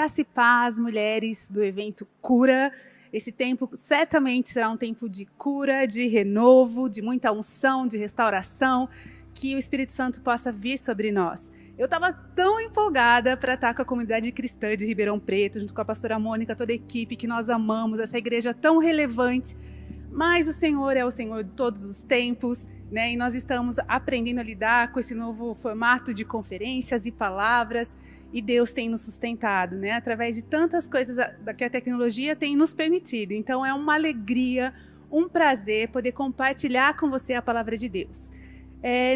Graça e paz, mulheres do evento Cura. Esse tempo certamente será um tempo de cura, de renovo, de muita unção, de restauração, que o Espírito Santo possa vir sobre nós. Eu estava tão empolgada para estar com a comunidade cristã de Ribeirão Preto, junto com a pastora Mônica, toda a equipe que nós amamos, essa igreja tão relevante. Mas o Senhor é o Senhor de todos os tempos, né? E nós estamos aprendendo a lidar com esse novo formato de conferências e palavras, e Deus tem nos sustentado, né? Através de tantas coisas que a tecnologia tem nos permitido. Então é uma alegria, um prazer poder compartilhar com você a palavra de Deus.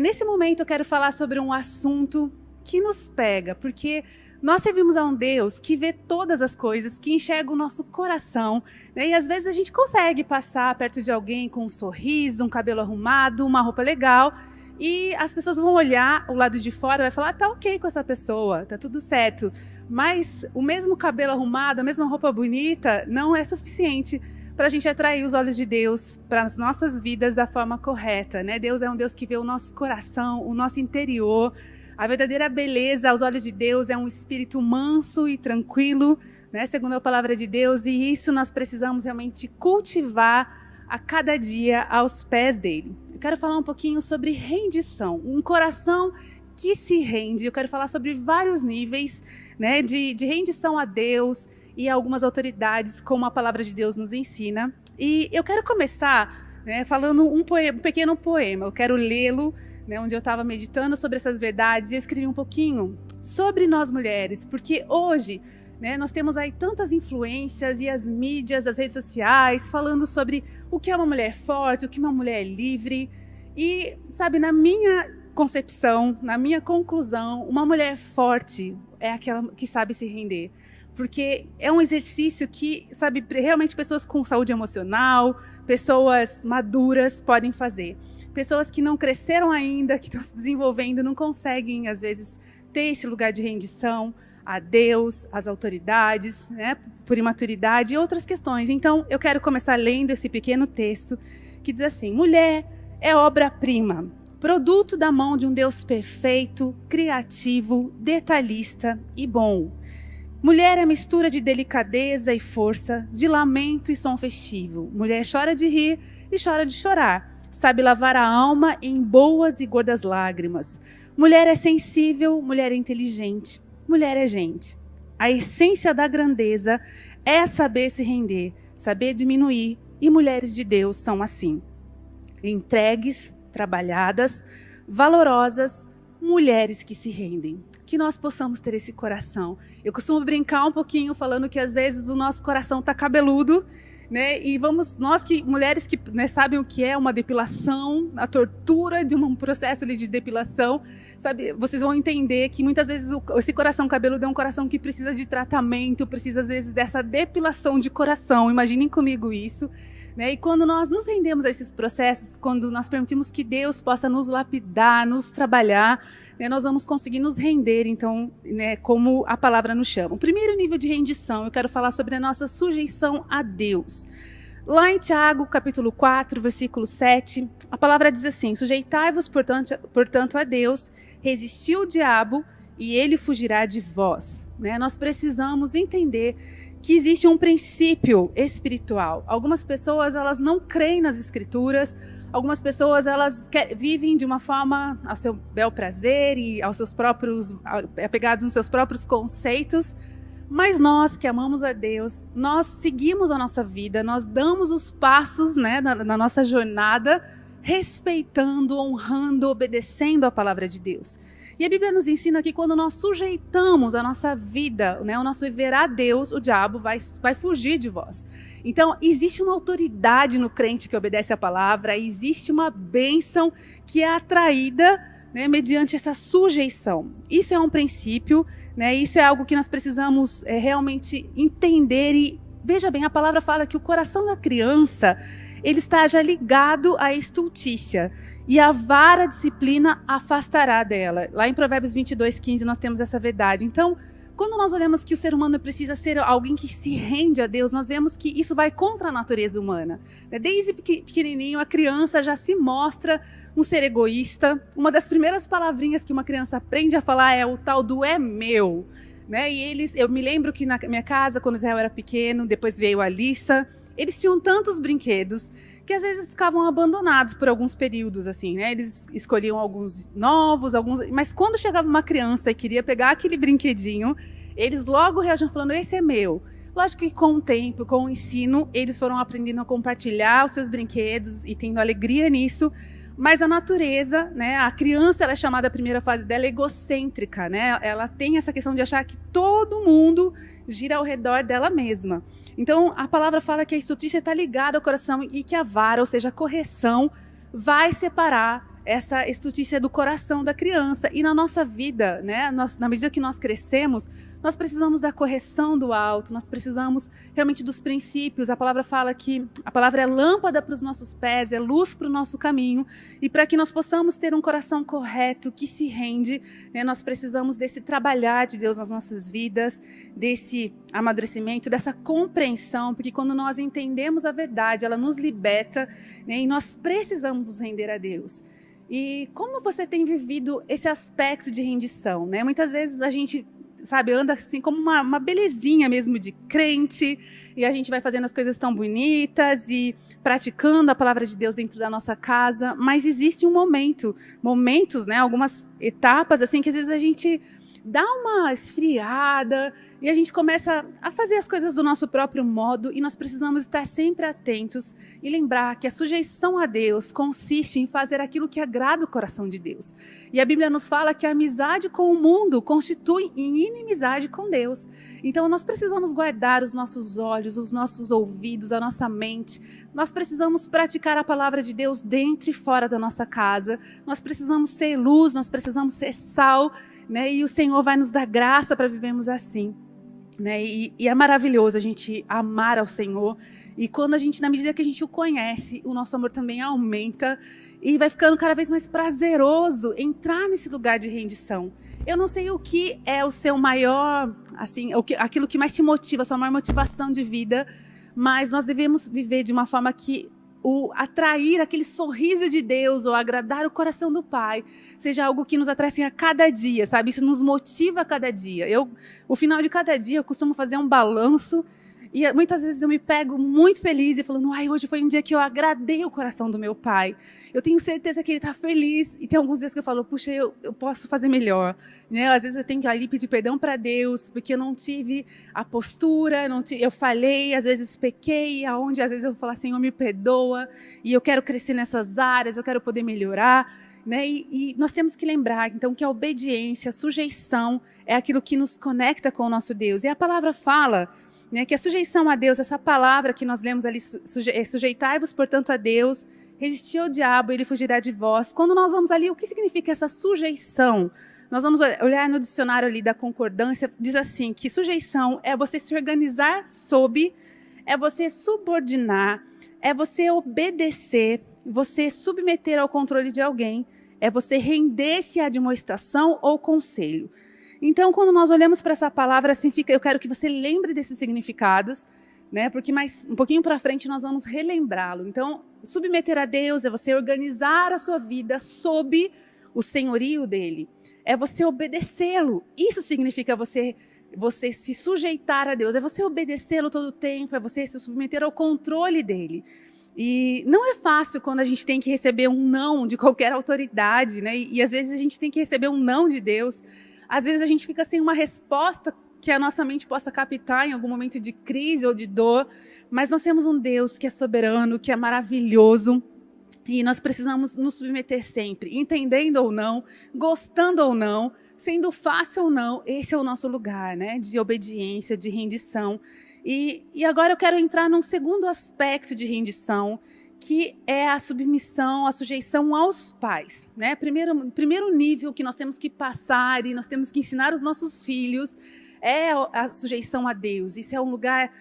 Nesse momento eu quero falar sobre um assunto que nos pega, porque nós servimos a um Deus que vê todas as coisas, que enxerga o nosso coração, né? E às vezes a gente consegue passar perto de alguém com um sorriso, um cabelo arrumado, uma roupa legal, e as pessoas vão olhar o lado de fora e vai falar, tá ok com essa pessoa, tá tudo certo. Mas o mesmo cabelo arrumado, a mesma roupa bonita, não é suficiente para a gente atrair os olhos de Deus para as nossas vidas da forma correta, né? Deus é um Deus que vê o nosso coração, o nosso interior. A verdadeira beleza aos olhos de Deus é um espírito manso e tranquilo, né? Segundo a palavra de Deus, e isso nós precisamos realmente cultivar a cada dia aos pés dele. Eu quero falar um pouquinho sobre rendição, um coração que se rende. Eu quero falar sobre vários níveis, né, de rendição a Deus e a algumas autoridades, como a palavra de Deus nos ensina. E eu quero começar, né, falando um pequeno poema. Eu quero lê-lo, né, onde eu estava meditando sobre essas verdades, e eu escrevi um pouquinho sobre nós mulheres, porque hoje, né, nós temos aí tantas influências e as mídias, as redes sociais, falando sobre o que é uma mulher forte, o que é uma mulher livre. E, sabe, na minha concepção, na minha conclusão, uma mulher forte é aquela que sabe se render. Porque é um exercício que, sabe, realmente pessoas com saúde emocional, pessoas maduras podem fazer. Pessoas que não cresceram ainda, que estão se desenvolvendo, não conseguem, às vezes, ter esse lugar de rendição a Deus, às autoridades, né, por imaturidade e outras questões. Então, eu quero começar lendo esse pequeno texto que diz assim: mulher é obra-prima, produto da mão de um Deus perfeito, criativo, detalhista e bom. Mulher é mistura de delicadeza e força, de lamento e som festivo. Mulher chora de rir e chora de chorar. Sabe lavar a alma em boas e gordas lágrimas. Mulher é sensível, mulher é inteligente, mulher é gente. A essência da grandeza é saber se render, saber diminuir, e mulheres de Deus são assim. Entregues, trabalhadas, valorosas, mulheres que se rendem. Que nós possamos ter esse coração. Eu costumo brincar um pouquinho falando que às vezes o nosso coração está cabeludo, né? E mulheres que, né, sabem o que é uma depilação, a tortura de um processo ali de depilação, sabe? Vocês vão entender que muitas vezes esse coração cabeludo é um coração que precisa de tratamento, precisa às vezes dessa depilação de coração. Imaginem comigo isso. E quando nós nos rendemos a esses processos, quando nós permitimos que Deus possa nos lapidar, nos trabalhar, né, nós vamos conseguir nos render, então, né, como a palavra nos chama. O primeiro nível de rendição, eu quero falar sobre a nossa sujeição a Deus. Lá em Tiago, capítulo 4, versículo 7, a palavra diz assim: sujeitai-vos, portanto, a Deus, resisti ao diabo e ele fugirá de vós. Né? Nós precisamos entender que existe um princípio espiritual. Algumas pessoas, elas não creem nas escrituras, algumas pessoas, elas vivem de uma forma ao seu bel prazer e aos seus próprios, apegados nos seus próprios conceitos, mas nós que amamos a Deus, nós seguimos a nossa vida, nós damos os passos, né, na nossa jornada, respeitando, honrando, obedecendo a palavra de Deus. E a Bíblia nos ensina que quando nós sujeitamos a nossa vida, né, o nosso viver a Deus, o diabo vai fugir de vós. Então, existe uma autoridade no crente que obedece a palavra, existe uma bênção que é atraída, né, mediante essa sujeição. Isso é um princípio, né, isso é algo que nós precisamos realmente entender. E veja bem, a palavra fala que o coração da criança, ele está já ligado à estultícia. E a vara disciplina afastará dela. Lá em Provérbios 22:15 nós temos essa verdade. Então, quando nós olhamos que o ser humano precisa ser alguém que se rende a Deus, nós vemos que isso vai contra a natureza humana. Desde pequenininho, a criança já se mostra um ser egoísta. Uma das primeiras palavrinhas que uma criança aprende a falar é o tal do é meu. né? E eu me lembro que na minha casa, quando o Israel era pequeno, depois veio a Alissa, eles tinham tantos brinquedos que às vezes ficavam abandonados por alguns períodos, assim, né? Eles escolhiam alguns novos, mas quando chegava uma criança e queria pegar aquele brinquedinho, eles logo reagiam falando, esse é meu. Lógico que com o tempo, com o ensino, eles foram aprendendo a compartilhar os seus brinquedos e tendo alegria nisso. Mas a natureza, né, a criança, ela é chamada, a primeira fase dela, egocêntrica, né? Ela tem essa questão de achar que todo mundo gira ao redor dela mesma. Então, a palavra fala que a estultícia está ligada ao coração e que a vara, ou seja, a correção, vai separar essa estultícia do coração da criança. E na nossa vida, né, na medida que nós crescemos, nós precisamos da correção do alto, nós precisamos realmente dos princípios. A palavra fala que a palavra é lâmpada para os nossos pés, é luz para o nosso caminho. E para que nós possamos ter um coração correto, que se rende, né, nós precisamos desse trabalhar de Deus nas nossas vidas, desse amadurecimento, dessa compreensão, porque quando nós entendemos a verdade, ela nos liberta, né, e nós precisamos nos render a Deus. E como você tem vivido esse aspecto de rendição, né? Muitas vezes a gente, sabe, anda assim como uma belezinha mesmo de crente, e a gente vai fazendo as coisas tão bonitas e praticando a palavra de Deus dentro da nossa casa, mas existe um momentos, né, algumas etapas assim que às vezes a gente dá uma esfriada e a gente começa a fazer as coisas do nosso próprio modo, e nós precisamos estar sempre atentos e lembrar que a sujeição a Deus consiste em fazer aquilo que agrada o coração de Deus. E a Bíblia nos fala que a amizade com o mundo constitui inimizade com Deus. Então nós precisamos guardar os nossos olhos, os nossos ouvidos, a nossa mente. Nós precisamos praticar a palavra de Deus dentro e fora da nossa casa. Nós precisamos ser luz, nós precisamos ser sal, né? E o Senhor vai nos dar graça para vivermos assim, né? E é maravilhoso a gente amar ao Senhor, e quando a gente, na medida que a gente o conhece, o nosso amor também aumenta e vai ficando cada vez mais prazeroso entrar nesse lugar de rendição. Eu não sei o que é o seu maior, assim, aquilo que mais te motiva, a sua maior motivação de vida, mas nós devemos viver de uma forma que atrair aquele sorriso de Deus ou agradar o coração do Pai seja algo que nos atrai assim, a cada dia, sabe? Isso nos motiva a cada dia. O final de cada dia, eu costumo fazer um balanço e muitas vezes eu me pego muito feliz e falando, hoje foi um dia que eu agradei o coração do meu Pai. Eu tenho certeza que ele está feliz, e tem alguns dias que eu falo, puxa, eu posso fazer melhor, né? Às vezes eu tenho que ali pedir perdão para Deus, porque eu não tive a postura, eu falhei, às vezes pequei, aonde às vezes eu vou falar, Senhor, me perdoa, e eu quero crescer nessas áreas, eu quero poder melhorar, né? E nós temos que lembrar, então, que a obediência, a sujeição é aquilo que nos conecta com o nosso Deus. E a palavra fala, né, que a sujeição a Deus, essa palavra que nós lemos ali, sujeitai-vos, portanto, a Deus, resistir ao diabo, ele fugirá de vós. Quando nós vamos ali, o que significa essa sujeição? Nós vamos olhar no dicionário ali da concordância, diz assim, que sujeição é você se organizar sob, é você subordinar, é você obedecer, você submeter ao controle de alguém, é você render-se à admoestação ou conselho. Então, quando nós olhamos para essa palavra, assim, eu quero que você lembre desses significados, né? Porque mais um pouquinho para frente nós vamos relembrá-lo. Então, submeter a Deus é você organizar a sua vida sob o senhorio dele. É você obedecê-lo. Isso significa você se sujeitar a Deus. É você obedecê-lo todo o tempo, é você se submeter ao controle dele. E não é fácil quando a gente tem que receber um não de qualquer autoridade, né? E às vezes a gente tem que receber um não de Deus. Às vezes a gente fica sem uma resposta que a nossa mente possa captar em algum momento de crise ou de dor, mas nós temos um Deus que é soberano, que é maravilhoso, e nós precisamos nos submeter sempre, entendendo ou não, gostando ou não, sendo fácil ou não, esse é o nosso lugar, né, de obediência, de rendição. E agora eu quero entrar num segundo aspecto de rendição, que é a submissão, a sujeição aos pais, né? Primeiro nível que nós temos que passar e nós temos que ensinar os nossos filhos é a sujeição a Deus. Isso é um lugar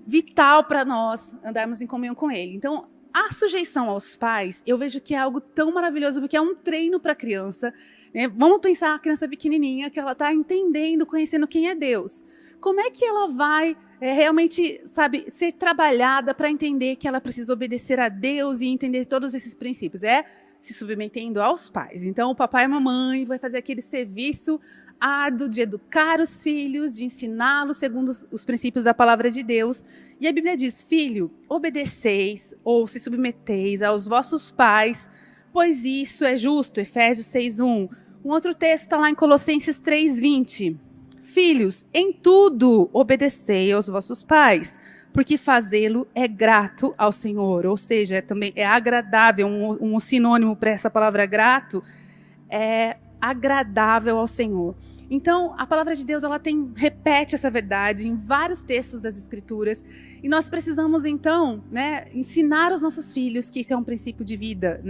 vital para nós andarmos em comunhão com Ele. Então, a sujeição aos pais, eu vejo que é algo tão maravilhoso, porque é um treino para a criança, né? Vamos pensar a criança pequenininha, que ela está entendendo, conhecendo quem é Deus. Como é que ela vai realmente, sabe, ser trabalhada para entender que ela precisa obedecer a Deus e entender todos esses princípios? É se submetendo aos pais. Então, o papai e a mamãe vai fazer aquele serviço árduo de educar os filhos, de ensiná-los segundo os princípios da palavra de Deus. E a Bíblia diz: filho, obedeceis ou se submeteis aos vossos pais, pois isso é justo. Efésios 6:1. Um outro texto está lá em Colossenses 3:20. Filhos, em tudo obedecei aos vossos pais, porque fazê-lo é grato ao Senhor. Ou seja, também é agradável, um sinônimo para essa palavra grato, é agradável ao Senhor. Então, a palavra de Deus, ela repete essa verdade em vários textos das Escrituras, e nós precisamos, então, ensinar aos nossos filhos que isso é um princípio de vida,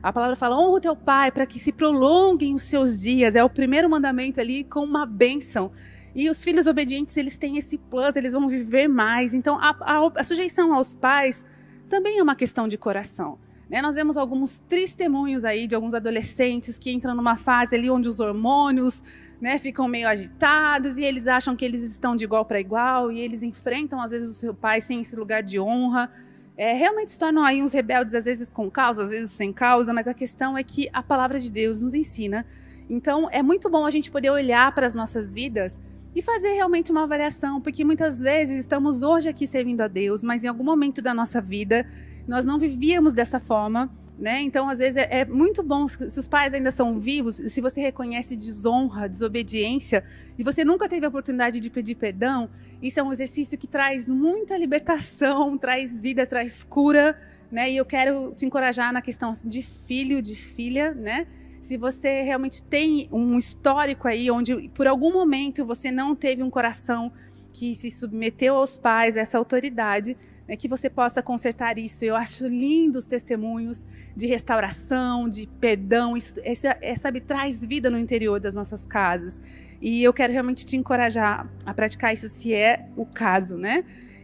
A palavra fala: honra o teu pai para que se prolonguem os seus dias. É o primeiro mandamento ali com uma bênção. E os filhos obedientes, eles têm esse plus, eles vão viver mais. Então, a sujeição aos pais também é uma questão de coração. Nós vemos alguns testemunhos aí de alguns adolescentes que entram numa fase ali onde os hormônios ficam meio agitados e eles acham que eles estão de igual para igual e eles enfrentam, às vezes, o seu pai sem esse lugar de honra. Realmente se tornam aí uns rebeldes, às vezes com causa, às vezes sem causa, mas a questão é que a palavra de Deus nos ensina. Então, é muito bom a gente poder olhar para as nossas vidas e fazer realmente uma avaliação, porque muitas vezes estamos hoje aqui servindo a Deus, mas em algum momento da nossa vida nós não vivíamos dessa forma, Então, às vezes, é muito bom, se os pais ainda são vivos, se você reconhece desonra, desobediência, e você nunca teve a oportunidade de pedir perdão, isso é um exercício que traz muita libertação, traz vida, traz cura, E eu quero te encorajar na questão assim, de filho, de filha, Se você realmente tem um histórico aí, onde por algum momento você não teve um coração que se submeteu aos pais, a essa autoridade, que você possa consertar isso. Eu acho lindo os testemunhos de restauração, de perdão. Isso sabe, traz vida no interior das nossas casas. E eu quero realmente te encorajar a praticar isso, se é o caso,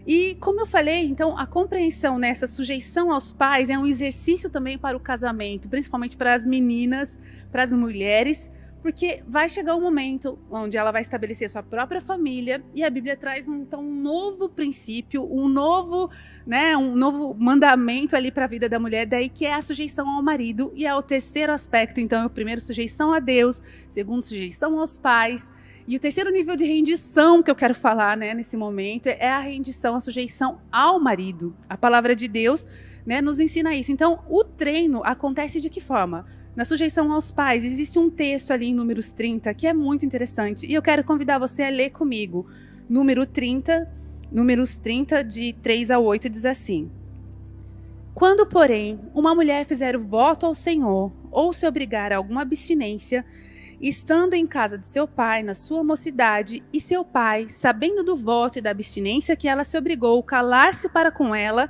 E como eu falei, então, a compreensão nessa sujeição aos pais é um exercício também para o casamento, principalmente para as meninas, para as mulheres, porque vai chegar um momento onde ela vai estabelecer sua própria família e a Bíblia traz um novo princípio, um novo mandamento ali para a vida da mulher, daí que é a sujeição ao marido, e é o terceiro aspecto. Então, o primeiro, sujeição a Deus; segundo, sujeição aos pais. E o terceiro nível de rendição que eu quero falar nesse momento é a rendição, a sujeição ao marido. A palavra de Deus nos ensina isso. Então, o treino acontece de que forma? Na sujeição aos pais, existe um texto ali em Números 30 que é muito interessante. E eu quero convidar você a ler comigo. Números 30, de 3-8, diz assim: quando, porém, uma mulher fizer o voto ao Senhor, ou se obrigar a alguma abstinência, estando em casa de seu pai, na sua mocidade, e seu pai, sabendo do voto e da abstinência que ela se obrigou, calar-se para com ela,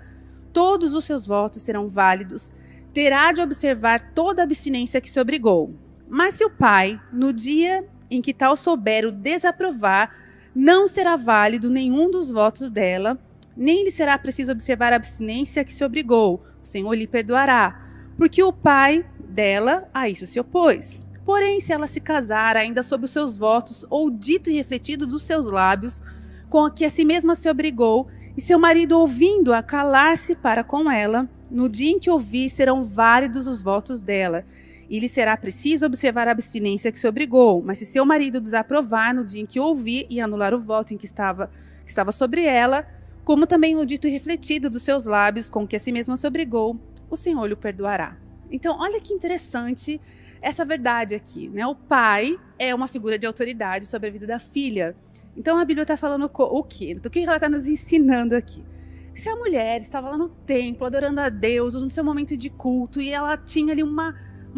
todos os seus votos serão válidos. Terá de observar toda a abstinência que se obrigou. Mas se o pai, no dia em que tal souber o desaprovar, não será válido nenhum dos votos dela, nem lhe será preciso observar a abstinência que se obrigou. O Senhor lhe perdoará, porque o pai dela a isso se opôs. Porém, se ela se casar ainda sob os seus votos, ou dito e refletido dos seus lábios, com que a si mesma se obrigou, e seu marido ouvindo-a calar-se para com ela, no dia em que ouvir serão válidos os votos dela, e lhe será preciso observar a abstinência que se obrigou. Mas se seu marido desaprovar no dia em que ouvir e anular o voto em que estava sobre ela, como também o dito e refletido dos seus lábios, com que a si mesma se obrigou, o Senhor lhe perdoará. Então, olha que interessante essa verdade aqui, O pai é uma figura de autoridade sobre a vida da filha. Então, a Bíblia está falando o quê? Do que ela está nos ensinando aqui? Se a mulher estava lá no templo, adorando a Deus, no seu momento de culto, e ela tinha ali uma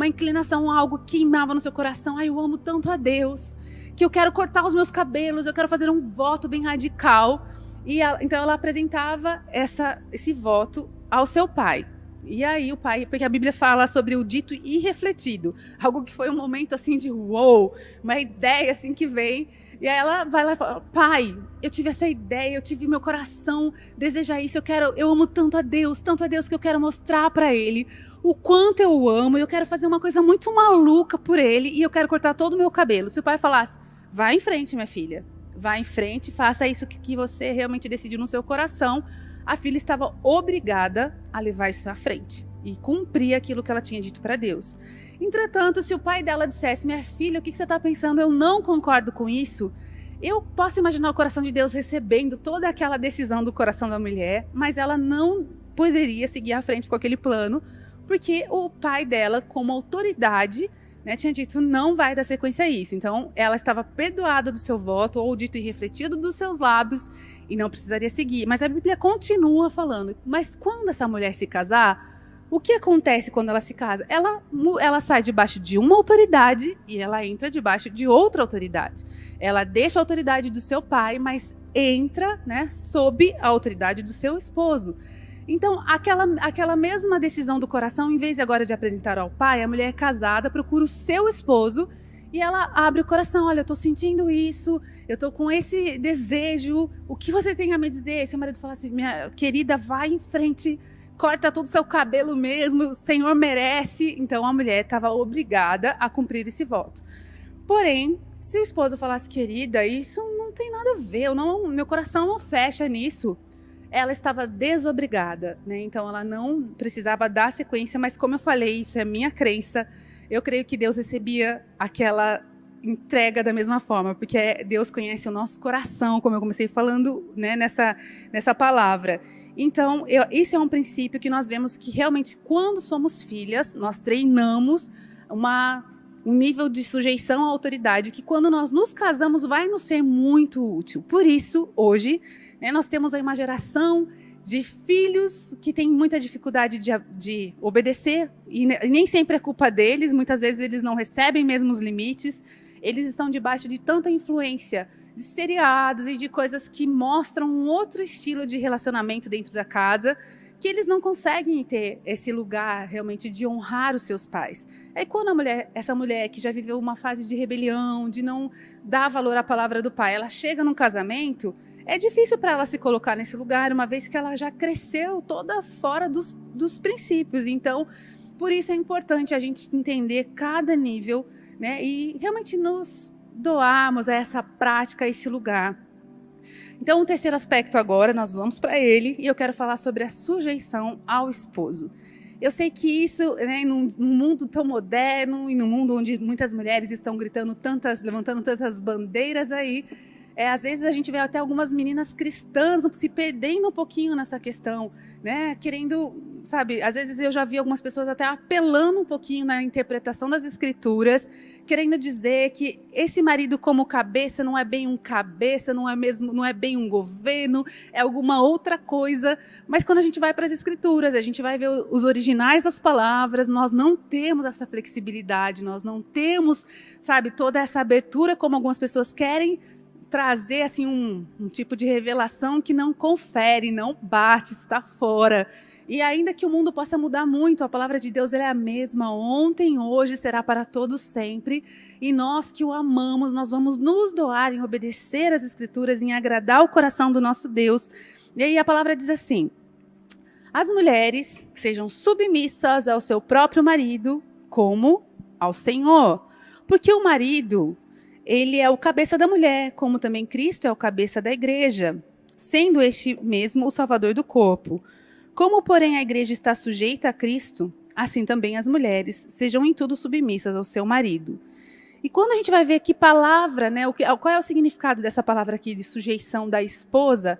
inclinação, algo que queimava no seu coração: eu amo tanto a Deus, que eu quero cortar os meus cabelos, eu quero fazer um voto bem radical. E então ela apresentava esse voto ao seu pai. E aí o pai, porque a Bíblia fala sobre o dito e refletido, algo que foi um momento assim de uou, uma ideia assim que vem, e aí ela vai lá e fala: pai, eu tive essa ideia, eu tive meu coração desejar isso, eu amo tanto a Deus que eu quero mostrar para ele o quanto eu o amo, eu quero fazer uma coisa muito maluca por ele, e eu quero cortar todo o meu cabelo. Se o pai falasse: vai em frente, minha filha, vá em frente, faça isso que você realmente decidiu no seu coração, a filha estava obrigada a levar isso à frente e cumprir aquilo que ela tinha dito para Deus. Entretanto, se o pai dela dissesse, minha filha, o que você está pensando? Eu não concordo com isso. Eu posso imaginar o coração de Deus recebendo toda aquela decisão do coração da mulher, mas ela não poderia seguir à frente com aquele plano, porque o pai dela, como autoridade, né, tinha dito, não vai dar sequência a isso. Então, ela estava perdoada do seu voto, ou dito e refletido dos seus lábios, e não precisaria seguir. Mas a Bíblia continua falando, mas quando essa mulher se casar, o que acontece quando ela se casa? Ela sai debaixo de uma autoridade e ela entra debaixo de outra autoridade. Ela deixa a autoridade do seu pai, mas entra, né, sob a autoridade do seu esposo. Então, aquela mesma decisão do coração, em vez de agora de apresentar ao pai, a mulher casada procura o seu esposo e ela abre o coração. Olha, eu estou sentindo isso, eu estou com esse desejo, o que você tem a me dizer? Se o marido fala assim, minha querida, vai em frente, corta todo o seu cabelo mesmo, o Senhor merece. Então a mulher estava obrigada a cumprir esse voto. Porém, se o esposo falasse, querida, isso não tem nada a ver, meu coração não fecha nisso, ela estava desobrigada, né? Então ela não precisava dar sequência, mas como eu falei, isso é a minha crença, eu creio que Deus recebia aquela entrega da mesma forma, porque Deus conhece o nosso coração, como eu comecei falando, né, nessa palavra. Então, esse é um princípio que nós vemos que realmente, quando somos filhas, nós treinamos um nível de sujeição à autoridade que, quando nós nos casamos, vai nos ser muito útil. Por isso, hoje, né, nós temos aí uma geração de filhos que tem muita dificuldade de obedecer, e nem sempre é culpa deles, muitas vezes eles não recebem mesmo os limites, eles estão debaixo de tanta influência de seriados e de coisas que mostram um outro estilo de relacionamento dentro da casa, que eles não conseguem ter esse lugar realmente de honrar os seus pais. É quando essa mulher que já viveu uma fase de rebelião, de não dar valor à palavra do pai, ela chega num casamento, é difícil para ela se colocar nesse lugar, uma vez que ela já cresceu toda fora dos princípios. Então, por isso é importante a gente entender cada nível, né, e realmente nos doarmos a essa prática, a esse lugar. Então, o terceiro aspecto agora, nós vamos para ele, e eu quero falar sobre a sujeição ao esposo. Eu sei que isso, né, num mundo tão moderno, e num mundo onde muitas mulheres estão levantando tantas bandeiras aí, às vezes a gente vê até algumas meninas cristãs se perdendo um pouquinho nessa questão, né? Querendo, sabe, às vezes eu já vi algumas pessoas até apelando um pouquinho na interpretação das escrituras, querendo dizer que esse marido como cabeça não é bem um cabeça, não é bem um governo, é alguma outra coisa. Mas quando a gente vai para as escrituras, a gente vai ver os originais das palavras, nós não temos essa flexibilidade, nós não temos, sabe, toda essa abertura como algumas pessoas querem trazer assim um tipo de revelação que não confere, não bate, está fora. E ainda que o mundo possa mudar muito, a palavra de Deus ela é a mesma ontem, hoje, será para todos sempre. E nós que o amamos, nós vamos nos doar em obedecer às escrituras, em agradar o coração do nosso Deus. E aí a palavra diz assim: as mulheres sejam submissas ao seu próprio marido, como ao Senhor. Porque o marido, ele é o cabeça da mulher, como também Cristo é o cabeça da igreja, sendo este mesmo o salvador do corpo. Como, porém, a igreja está sujeita a Cristo, assim também as mulheres sejam em tudo submissas ao seu marido. E quando a gente vai ver que palavra, né, qual é o significado dessa palavra aqui de sujeição da esposa,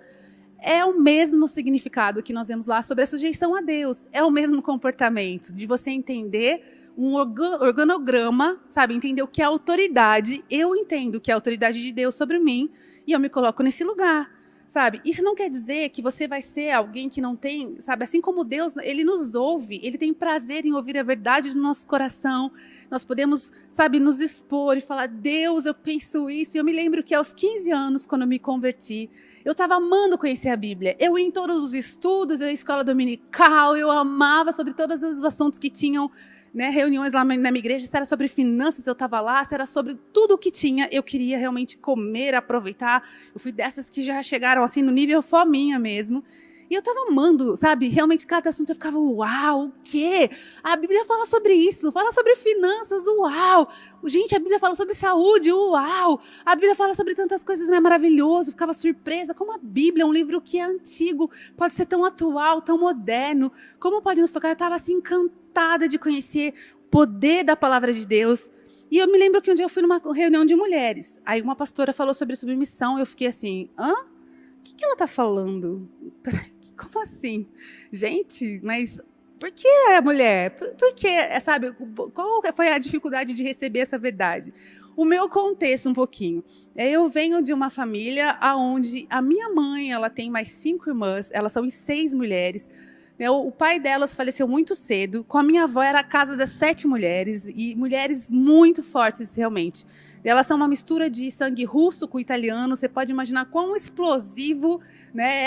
é o mesmo significado que nós vemos lá sobre a sujeição a Deus. É o mesmo comportamento de você entender um organograma, sabe? Entender o que é autoridade. Eu entendo o que é a autoridade de Deus sobre mim e eu me coloco nesse lugar, sabe? Isso não quer dizer que você vai ser alguém que não tem, sabe? Assim como Deus, ele nos ouve, ele tem prazer em ouvir a verdade do nosso coração. Nós podemos, sabe, nos expor e falar, Deus, eu penso isso. E eu me lembro que aos 15 anos, quando eu me converti, eu estava amando conhecer a Bíblia. Eu ia em todos os estudos, eu ia à escola dominical, eu amava sobre todos os assuntos que tinham, né, reuniões lá na minha igreja, se era sobre finanças, eu estava lá, se era sobre tudo o que tinha, eu queria realmente comer, aproveitar. Eu fui dessas que já chegaram assim no nível fominha mesmo. E eu estava amando, sabe? Realmente cada assunto eu ficava, uau, o quê? A Bíblia fala sobre isso, fala sobre finanças, uau. Gente, a Bíblia fala sobre saúde, uau. A Bíblia fala sobre tantas coisas, é maravilhoso. Ficava surpresa, como a Bíblia é um livro que é antigo, pode ser tão atual, tão moderno. Como pode nos tocar? Eu estava assim encantada de conhecer poder da palavra de Deus. E eu me lembro que um dia eu fui numa reunião de mulheres. Aí uma pastora falou sobre submissão. Eu fiquei assim, hã? O que ela está falando? Como assim? Gente, mas por que a mulher? Por que, sabe? Qual foi a dificuldade de receber essa verdade? O meu contexto um pouquinho. Eu venho de uma família onde a minha mãe, ela tem mais 5 irmãs, elas são em 6 mulheres. O pai delas faleceu muito cedo. Com a minha avó era a casa das 7 mulheres, e mulheres muito fortes, realmente. Elas são uma mistura de sangue russo com italiano. Você pode imaginar quão explosivo, né,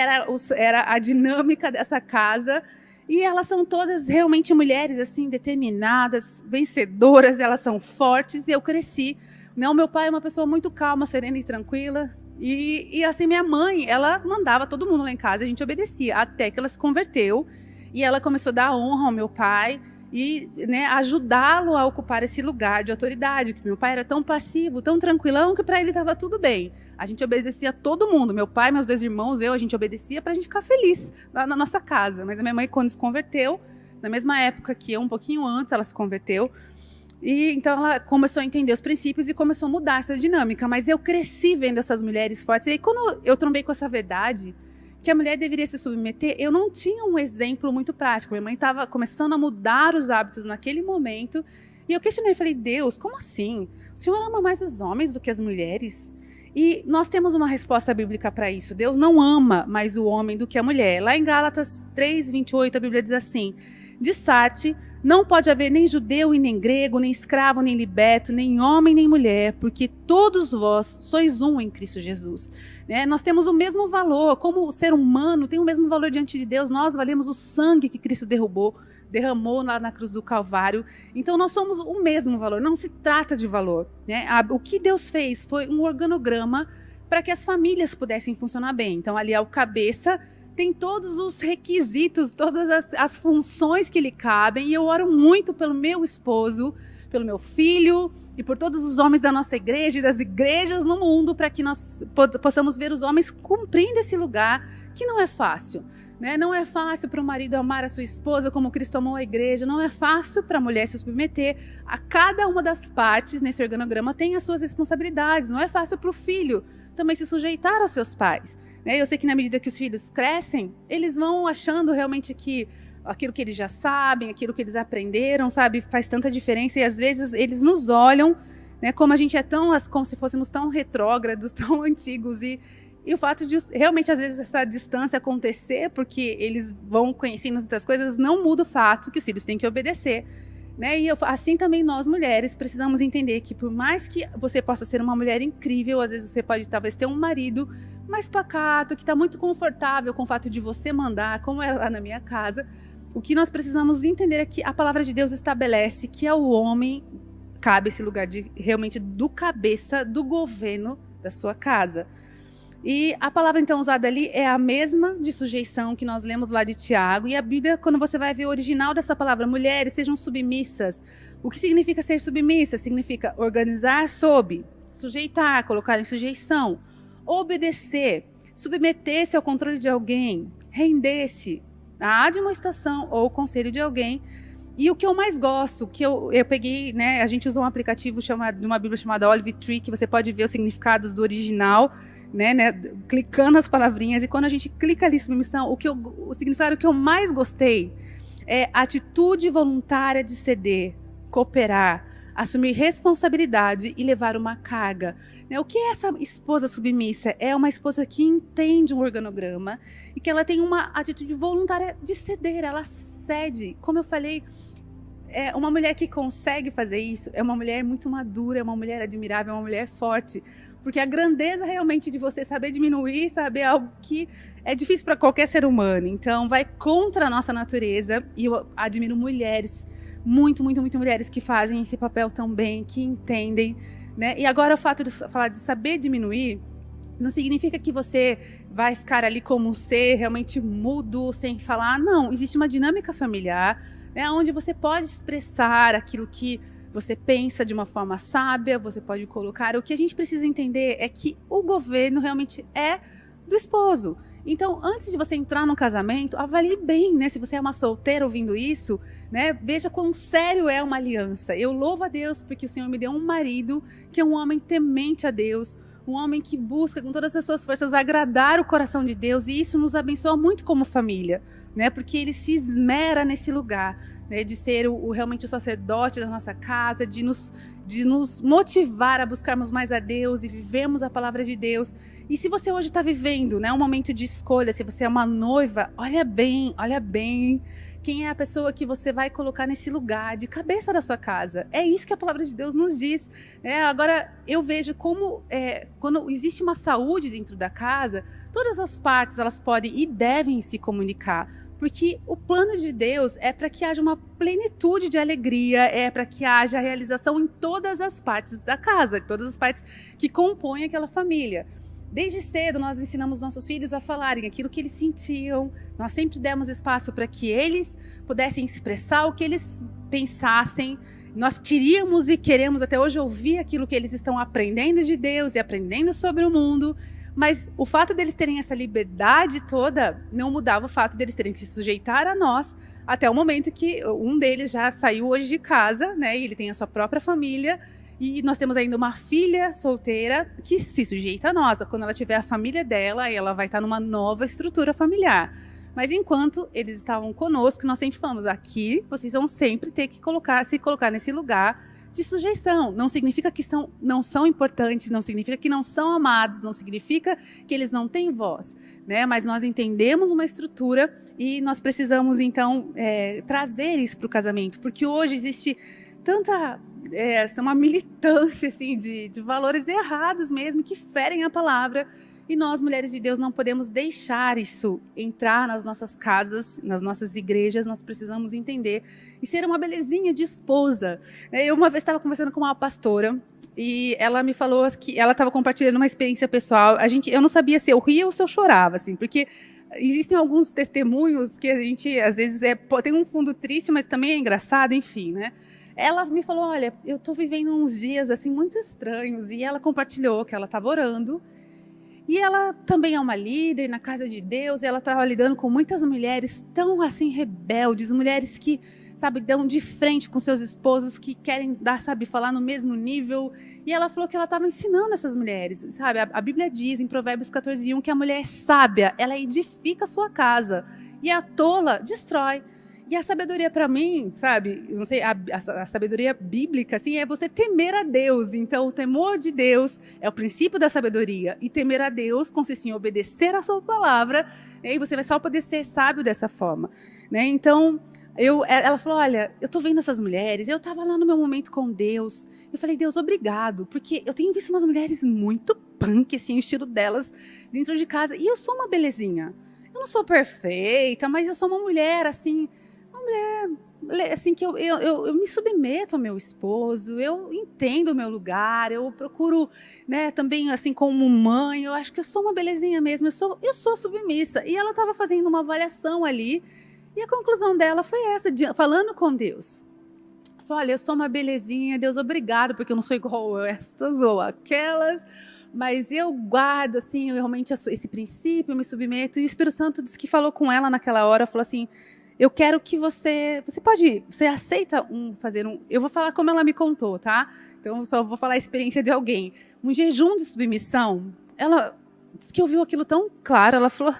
era a dinâmica dessa casa. E elas são todas realmente mulheres assim, determinadas, vencedoras, elas são fortes. E eu cresci. O meu pai é uma pessoa muito calma, serena e tranquila. E assim, minha mãe, ela mandava todo mundo lá em casa, a gente obedecia, até que ela se converteu e ela começou a dar honra ao meu pai e, né, ajudá-lo a ocupar esse lugar de autoridade, que meu pai era tão passivo, tão tranquilão, que para ele estava tudo bem. A gente obedecia a todo mundo, meu pai, meus 2 irmãos, a gente obedecia para a gente ficar feliz lá na nossa casa. Mas a minha mãe, quando se converteu, na mesma época que eu, um pouquinho antes, ela se converteu. E então ela começou a entender os princípios e começou a mudar essa dinâmica. Mas eu cresci vendo essas mulheres fortes. E aí, quando eu trombei com essa verdade, que a mulher deveria se submeter, eu não tinha um exemplo muito prático. Minha mãe estava começando a mudar os hábitos naquele momento. E eu questionei, falei, Deus, como assim? O Senhor ama mais os homens do que as mulheres? E nós temos uma resposta bíblica para isso. Deus não ama mais o homem do que a mulher. Lá em Gálatas 3:28, a Bíblia diz assim: de Sarte, não pode haver nem judeu e nem grego, nem escravo, nem liberto, nem homem, nem mulher, porque todos vós sois um em Cristo Jesus. Nós temos o mesmo valor, como o ser humano tem o mesmo valor diante de Deus, nós valemos o sangue que Cristo derramou lá na cruz do Calvário. Então nós somos o mesmo valor, não se trata de valor. O que Deus fez foi um organograma para que as famílias pudessem funcionar bem. Então ali é o cabeça, tem todos os requisitos, todas as funções que lhe cabem, e eu oro muito pelo meu esposo, pelo meu filho e por todos os homens da nossa igreja e das igrejas no mundo, para que nós possamos ver os homens cumprindo esse lugar que não é fácil. Não é fácil para o marido amar a sua esposa como Cristo amou a igreja, não é fácil para a mulher se submeter. A cada uma das partes nesse organograma tem as suas responsabilidades, não é fácil para o filho também se sujeitar aos seus pais. Eu sei que na medida que os filhos crescem, eles vão achando realmente que aquilo que eles já sabem, aquilo que eles aprenderam, sabe, faz tanta diferença, e às vezes eles nos olham, como a gente é como se fôssemos tão retrógrados, tão antigos, e o fato de realmente às vezes essa distância acontecer, porque eles vão conhecendo muitas coisas, não muda o fato que os filhos têm que obedecer. E assim também nós mulheres precisamos entender que por mais que você possa ser uma mulher incrível, às vezes você pode talvez ter um marido mais pacato, que está muito confortável com o fato de você mandar, como é lá na minha casa. O que nós precisamos entender é que a palavra de Deus estabelece que ao homem cabe esse lugar de realmente do cabeça do governo da sua casa. E a palavra então usada ali é a mesma de sujeição que nós lemos lá de Tiago. E a Bíblia, quando você vai ver o original dessa palavra, mulheres, sejam submissas. O que significa ser submissa? Significa organizar sob, sujeitar, colocar em sujeição, obedecer, submeter-se ao controle de alguém, render-se à admoestação ou conselho de alguém. E o que eu mais gosto, que eu peguei, a gente usou um aplicativo de uma Bíblia chamada Olive Tree, que você pode ver os significados do original, clicando as palavrinhas, e quando a gente clica ali submissão, o significado que eu mais gostei é atitude voluntária de ceder, cooperar, assumir responsabilidade e levar uma carga. O que é essa esposa submissa? É uma esposa que entende um organograma e que ela tem uma atitude voluntária de ceder, ela cede. Como eu falei, uma mulher que consegue fazer isso é uma mulher muito madura, é uma mulher admirável, é uma mulher forte. Porque a grandeza realmente de você saber diminuir, saber algo que é difícil para qualquer ser humano. Então, vai contra a nossa natureza. E eu admiro mulheres, muito mulheres que fazem esse papel tão bem, que entendem. E agora o fato de falar de saber diminuir, não significa que você vai ficar ali como um ser realmente mudo, sem falar. Não, existe uma dinâmica familiar, onde você pode expressar aquilo que você pensa de uma forma sábia, você pode colocar. O que a gente precisa entender é que o governo realmente é do esposo. Então, antes de você entrar no casamento, avalie bem, né? Se você é uma solteira ouvindo isso, né? Veja quão sério é uma aliança. Eu louvo a Deus porque o Senhor me deu um marido que é um homem temente a Deus, um homem que busca com todas as suas forças agradar o coração de Deus, e isso nos abençoa muito como família, né? Porque ele se esmera nesse lugar, né? De ser realmente o sacerdote da nossa casa, de nos motivar a buscarmos mais a Deus e vivermos a palavra de Deus. E se você hoje está vivendo, né, um momento de escolha, se você é uma noiva, olha bem quem é a pessoa que você vai colocar nesse lugar de cabeça da sua casa. É isso que a palavra de Deus nos diz. Agora, eu vejo como quando existe uma saúde dentro da casa, todas as partes elas podem e devem se comunicar. Porque o plano de Deus é para que haja uma plenitude de alegria, é para que haja realização em todas as partes da casa, todas as partes que compõem aquela família. Desde cedo, nós ensinamos nossos filhos a falarem aquilo que eles sentiam. Nós sempre demos espaço para que eles pudessem expressar o que eles pensassem. Nós queríamos e queremos até hoje ouvir aquilo que eles estão aprendendo de Deus e aprendendo sobre o mundo. Mas o fato deles terem essa liberdade toda não mudava o fato deles terem que se sujeitar a nós, até o momento que um deles já saiu hoje de casa, né? E ele tem a sua própria família. E nós temos ainda uma filha solteira que se sujeita a nós. Quando ela tiver a família dela, ela vai estar numa nova estrutura familiar. Mas enquanto eles estavam conosco, nós sempre falamos, aqui vocês vão sempre ter que se colocar nesse lugar de sujeição. Não significa que não são importantes, não significa que não são amados, não significa que eles não têm voz, né? Mas nós entendemos uma estrutura e nós precisamos, então, trazer isso para o casamento. Porque hoje existe tanta... uma militância assim, de valores errados mesmo, que ferem a palavra, e nós, mulheres de Deus, não podemos deixar isso entrar nas nossas casas, nas nossas igrejas. Nós precisamos entender e ser uma belezinha de esposa. Eu uma vez estava conversando com uma pastora, e ela me falou que ela estava compartilhando uma experiência pessoal. Eu não sabia se eu ria ou se eu chorava, assim, porque existem alguns testemunhos que a gente, às vezes, tem um fundo triste, mas também é engraçado, enfim, né? Ela me falou, olha, eu estou vivendo uns dias assim muito estranhos, e ela compartilhou que ela estava orando, e ela também é uma líder na casa de Deus, e ela estava lidando com muitas mulheres tão assim rebeldes, mulheres que, sabe, dão de frente com seus esposos, que querem falar no mesmo nível, e ela falou que ela estava ensinando essas mulheres, sabe, a Bíblia diz em Provérbios 14:1 que a mulher sábia, ela edifica a sua casa, e a tola destrói. E a sabedoria para mim, sabe, não sei, a sabedoria bíblica, assim, é você temer a Deus. Então, o temor de Deus é o princípio da sabedoria. E temer a Deus consiste em obedecer a sua palavra, né, e você vai só poder ser sábio dessa forma, né? Então, ela falou, olha, eu tô vendo essas mulheres, eu tava lá no meu momento com Deus. Eu falei, Deus, obrigado, porque eu tenho visto umas mulheres muito punk, assim, o estilo delas dentro de casa. E eu sou uma belezinha. Eu não sou perfeita, mas eu sou uma mulher, assim... assim, que eu me submeto ao meu esposo, eu entendo o meu lugar, eu procuro, né, também, assim, como mãe, eu acho que eu sou uma belezinha mesmo, eu sou submissa. E ela estava fazendo uma avaliação ali, e a conclusão dela foi essa, falando com Deus. Falou, olha, eu sou uma belezinha, Deus, obrigado, porque eu não sou igual estas ou aquelas, mas eu guardo, assim, realmente esse princípio, eu me submeto. E o Espírito Santo disse que falou com ela naquela hora, falou assim, eu quero que você aceita eu vou falar como ela me contou, tá? Então, só vou falar a experiência de alguém. Um jejum de submissão, ela disse que ouviu aquilo tão claro, ela falou,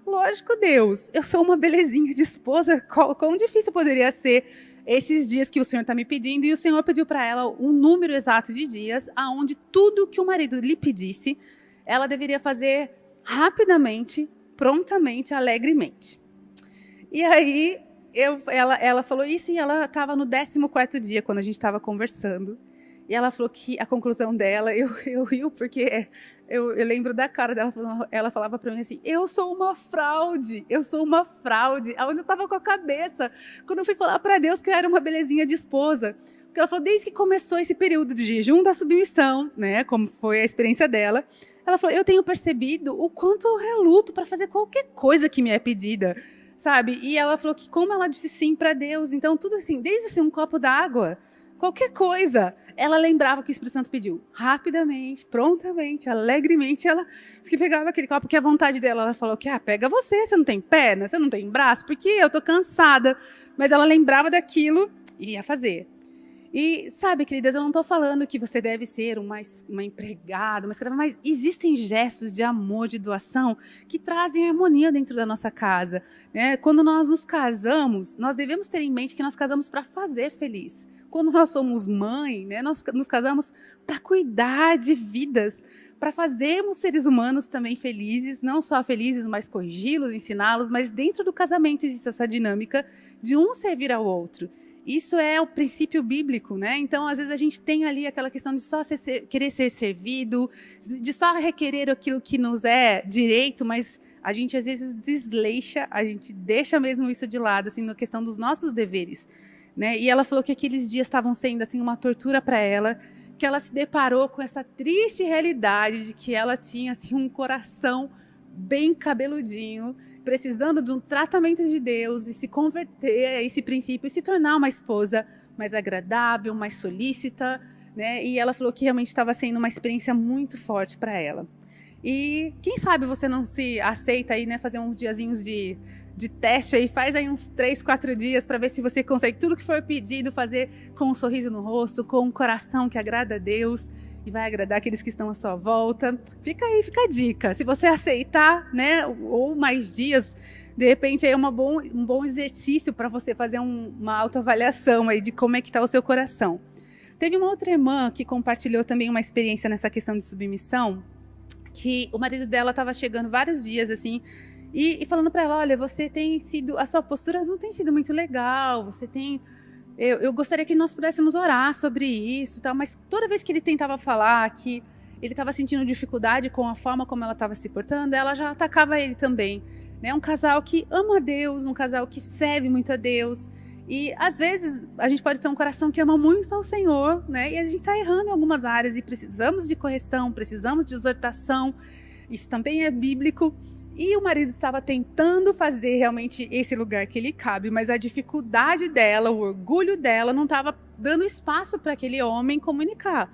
lógico, Deus, eu sou uma belezinha de esposa, quão difícil poderia ser esses dias que o Senhor está me pedindo? E o Senhor pediu para ela um número exato de dias, aonde tudo que o marido lhe pedisse, ela deveria fazer rapidamente, prontamente, alegremente. E aí, ela falou isso, e ela estava no 14º dia, quando a gente estava conversando. E ela falou que a conclusão dela, eu rio porque eu lembro da cara dela, ela falava para mim assim, eu sou uma fraude, aonde eu estava com a cabeça, quando eu fui falar para Deus que eu era uma belezinha de esposa. Porque ela falou, desde que começou esse período de jejum da submissão, né, como foi a experiência dela, ela falou, eu tenho percebido o quanto eu reluto para fazer qualquer coisa que me é pedida, sabe? E ela falou que como ela disse sim para Deus, então tudo assim, desde assim, um copo d'água, qualquer coisa, ela lembrava que o Espírito Santo pediu. Rapidamente, prontamente, alegremente, ela que pegava aquele copo, porque a vontade dela, ela falou que, pega você não tem perna, você não tem braço, porque eu tô cansada. Mas ela lembrava daquilo e ia fazer. E sabe, queridas, eu não estou falando que você deve ser uma empregada, uma escrava, mas existem gestos de amor, de doação, que trazem harmonia dentro da nossa casa, né? Quando nós nos casamos, nós devemos ter em mente que nós casamos para fazer feliz. Quando nós somos mãe, né, nós nos casamos para cuidar de vidas, para fazermos seres humanos também felizes, não só felizes, mas corrigi-los, ensiná-los, mas dentro do casamento existe essa dinâmica de um servir ao outro. Isso é o princípio bíblico, né? Então, às vezes, a gente tem ali aquela questão de só querer ser servido, de só requerer aquilo que nos é direito, mas a gente, às vezes, desleixa, a gente deixa mesmo isso de lado, assim, na questão dos nossos deveres, né? E ela falou que aqueles dias estavam sendo, assim, uma tortura para ela, que ela se deparou com essa triste realidade de que ela tinha, assim, um coração bem cabeludinho, precisando de um tratamento de Deus e se converter a esse princípio e se tornar uma esposa mais agradável, mais solícita, né? E ela falou que realmente estava sendo uma experiência muito forte para ela. E quem sabe você não se aceita aí, né? Fazer uns diazinhos de teste aí, faz aí uns 3, 4 dias para ver se você consegue tudo que for pedido fazer com um sorriso no rosto, com um coração que agrada a Deus e vai agradar aqueles que estão à sua volta. Fica aí, fica a dica. Se você aceitar, né, ou mais dias, de repente é um bom exercício para você fazer uma autoavaliação aí de como é que está o seu coração. Teve uma outra irmã que compartilhou também uma experiência nessa questão de submissão, que o marido dela estava chegando vários dias assim, e falando para ela, olha, a sua postura não tem sido muito legal, você tem... Eu gostaria que nós pudéssemos orar sobre isso, tal, mas toda vez que ele tentava falar que ele estava sentindo dificuldade com a forma como ela estava se portando, ela já atacava ele também. Né? Um casal que ama a Deus, um casal que serve muito a Deus. E, às vezes, a gente pode ter um coração que ama muito ao Senhor, né? E a gente está errando em algumas áreas e precisamos de correção, precisamos de exortação. Isso também é bíblico. E o marido estava tentando fazer realmente esse lugar que lhe cabe, mas a dificuldade dela, o orgulho dela, não estava dando espaço para aquele homem comunicar.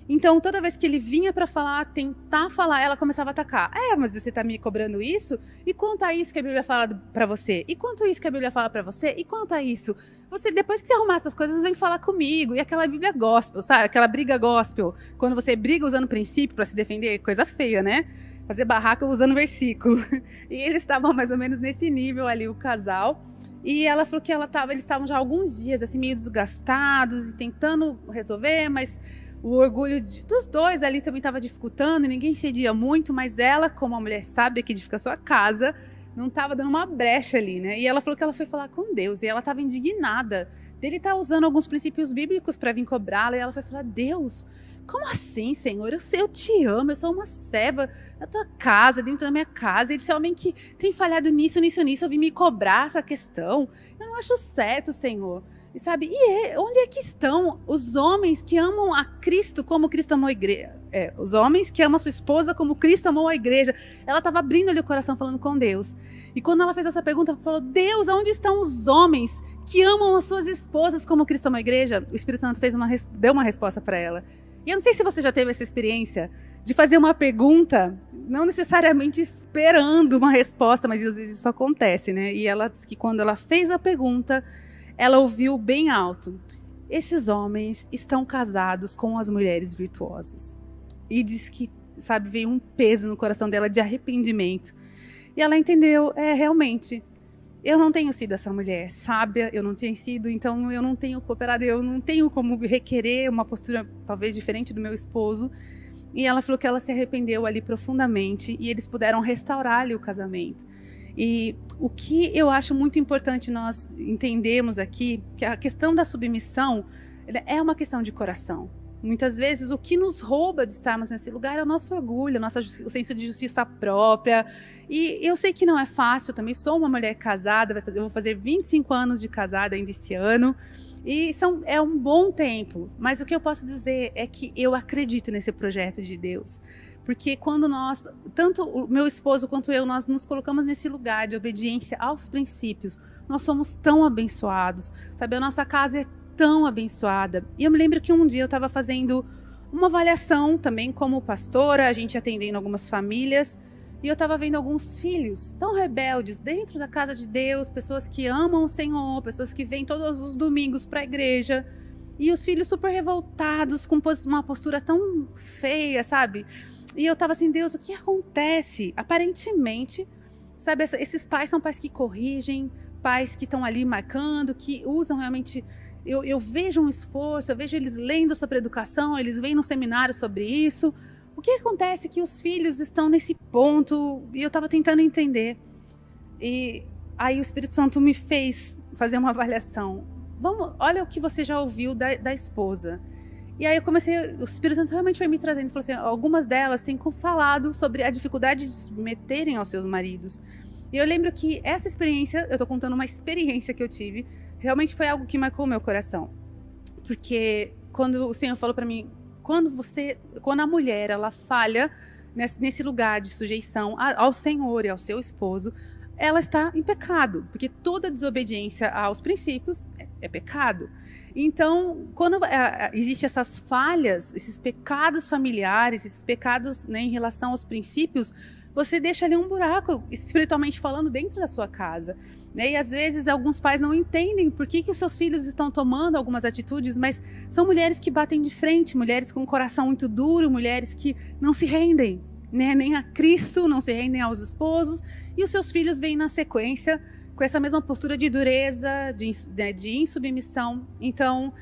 Então, toda vez que ele vinha para falar, tentar falar, ela começava a atacar. Mas você está me cobrando isso? E quanto a isso que a Bíblia fala para você? E quanto a isso que a Bíblia fala para você? E quanto a isso? Você, depois que você arrumar essas coisas, vem falar comigo. E aquela Bíblia gospel, sabe? Aquela briga gospel. Quando você briga usando princípio para se defender, coisa feia, né? Fazer barraca usando versículo. E eles estavam mais ou menos nesse nível ali, o casal. E ela falou que eles estavam já há alguns dias assim, meio desgastados e tentando resolver, mas o orgulho dos dois ali também estava dificultando, ninguém cedia muito, mas ela, como uma mulher sábia que edifica a sua casa, não estava dando uma brecha ali, né? E ela falou que ela foi falar com Deus, e ela estava indignada dele estar usando alguns princípios bíblicos para vir cobrá-la, e ela foi falar, Deus, como assim, Senhor? Eu te amo, eu sou uma serva na tua casa, dentro da minha casa, e esse homem que tem falhado nisso, eu vim me cobrar essa questão, eu não acho certo, Senhor. E sabe, onde é que estão os homens que amam a Cristo como Cristo amou a igreja? Os homens que amam a sua esposa como Cristo amou a igreja. Ela estava abrindo ali o coração, falando com Deus. E quando ela fez essa pergunta, ela falou, Deus, onde estão os homens que amam as suas esposas como Cristo amou a igreja? O Espírito Santo deu uma resposta para ela. E eu não sei se você já teve essa experiência de fazer uma pergunta, não necessariamente esperando uma resposta, mas às vezes isso acontece, né? E ela disse que quando ela fez a pergunta, ela ouviu bem alto, esses homens estão casados com as mulheres virtuosas. E diz que, sabe, veio um peso no coração dela de arrependimento. E ela entendeu, realmente, eu não tenho sido essa mulher sábia, eu não tenho sido, então eu não tenho cooperado, eu não tenho como requerer uma postura talvez diferente do meu esposo. E ela falou que ela se arrependeu ali profundamente e eles puderam restaurar ali o casamento. E o que eu acho muito importante nós entendermos aqui, que a questão da submissão é uma questão de coração. Muitas vezes o que nos rouba de estarmos nesse lugar é o nosso orgulho, o senso de justiça própria. E eu sei que não é fácil, eu também sou uma mulher casada, eu vou fazer 25 anos de casada ainda esse ano. E é um bom tempo, mas o que eu posso dizer é que eu acredito nesse projeto de Deus. Porque quando tanto o meu esposo quanto eu, nós nos colocamos nesse lugar de obediência aos princípios, nós somos tão abençoados, sabe? A nossa casa é tão abençoada. E eu me lembro que um dia eu estava fazendo uma avaliação também como pastora, a gente atendendo algumas famílias, e eu estava vendo alguns filhos tão rebeldes dentro da casa de Deus, pessoas que amam o Senhor, pessoas que vêm todos os domingos para a igreja, e os filhos super revoltados, com uma postura tão feia, sabe? E eu estava assim, Deus, o que acontece? Aparentemente, sabe, esses pais são pais que corrigem, pais que estão ali marcando, que usam realmente... Eu vejo um esforço, eu vejo eles lendo sobre educação, eles vêm no seminário sobre isso. O que acontece é que os filhos estão nesse ponto e eu estava tentando entender. E aí o Espírito Santo me fez fazer uma avaliação. Olha o que você já ouviu da esposa. E aí eu comecei, o Espírito Santo realmente foi me trazendo, falou assim, algumas delas têm falado sobre a dificuldade de se submeterem aos seus maridos. E eu lembro que essa experiência, eu estou contando uma experiência que eu tive, realmente foi algo que marcou o meu coração. Porque quando o Senhor falou para mim, quando a mulher ela falha nesse lugar de sujeição ao Senhor e ao seu esposo, ela está em pecado, porque toda desobediência aos princípios é pecado. Então, quando existem essas falhas, esses pecados familiares, esses pecados, né, em relação aos princípios, você deixa ali um buraco, espiritualmente falando, dentro da sua casa. Né? E às vezes alguns pais não entendem por que os seus filhos estão tomando algumas atitudes, mas são mulheres que batem de frente, mulheres com um coração muito duro, mulheres que não se rendem, né? Nem a Cristo, não se rendem aos esposos, e os seus filhos vêm na sequência com essa mesma postura de dureza, de insubmissão. Então,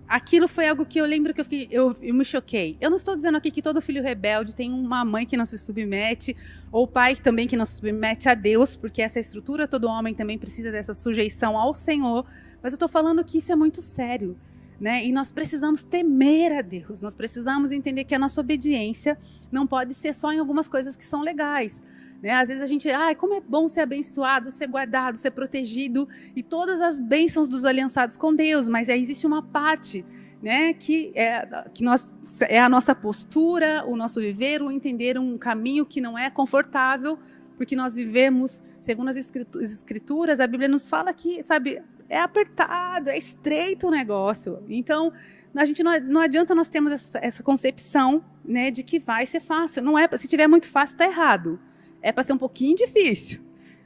aquilo foi algo que eu lembro que eu me choquei. Eu não estou dizendo aqui que todo filho rebelde tem uma mãe que não se submete, ou pai também que não se submete a Deus, porque essa estrutura, todo homem também precisa dessa sujeição ao Senhor, mas eu estou falando que isso é muito sério, né? E nós precisamos temer a Deus, nós precisamos entender que a nossa obediência não pode ser só em algumas coisas que são legais. Né? Às vezes a gente, como é bom ser abençoado, ser guardado, ser protegido, e todas as bênçãos dos aliançados com Deus, mas aí existe uma parte, né, que é a nossa postura, o nosso viver, o entender um caminho que não é confortável, porque nós vivemos, segundo as escrituras, a Bíblia nos fala que, sabe, é apertado, é estreito o negócio. Então, a gente não adianta nós termos essa concepção, né, de que vai ser fácil. Não é, se tiver muito fácil, está errado. É para ser um pouquinho difícil,